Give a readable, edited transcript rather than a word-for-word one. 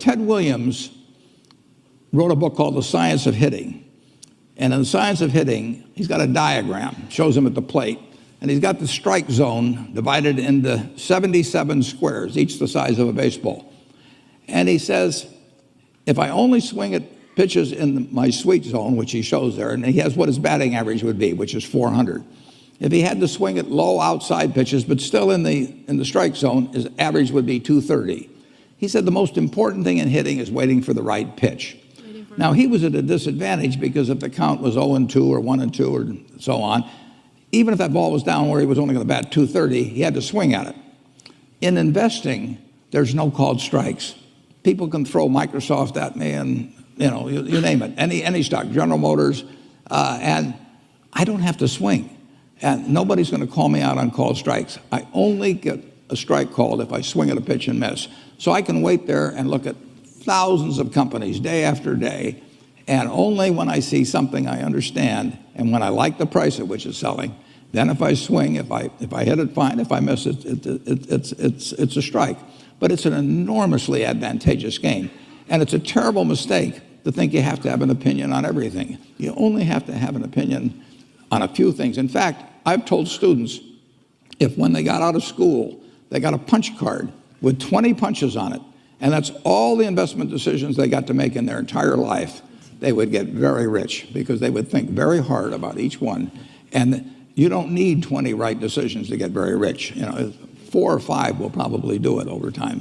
Ted Williams wrote a book called The Science of Hitting. And in The Science of Hitting, he's got a diagram, shows him at the plate. And he's got the strike zone divided into 77 squares, each the size of a baseball. And he says, if I only swing at pitches in my sweet zone, which he shows there, and he has what his batting average would be, which is 400. If he had to swing at low outside pitches, but still in the strike zone, his average would be 230. He said the most important thing in hitting is waiting for the right pitch. Now, he was at a disadvantage because if the count was 0-2 or 1-2 or so on, even if that ball was down where he was only going to bat 230, he had to swing at it. In investing, there's no called strikes. People can throw Microsoft at me and, you name it, any stock, General Motors, and I don't have to swing. And nobody's going to call me out on called strikes. I only get a strike called if I swing at a pitch and miss. So I can wait there and look at thousands of companies day after day, and only when I see something I understand and when I like the price at which it's selling, then if I swing, if I hit it, fine. If I miss it, it's a strike. But it's an enormously advantageous game. And it's a terrible mistake to think you have to have an opinion on everything. You only have to have an opinion on a few things. In fact, I've told students, if when they got out of school, they got a punch card with 20 punches on it, and that's all the investment decisions they got to make in their entire life, they would get very rich because they would think very hard about each one. And you don't need 20 right decisions to get very rich. 4 or 5 will probably do it over time.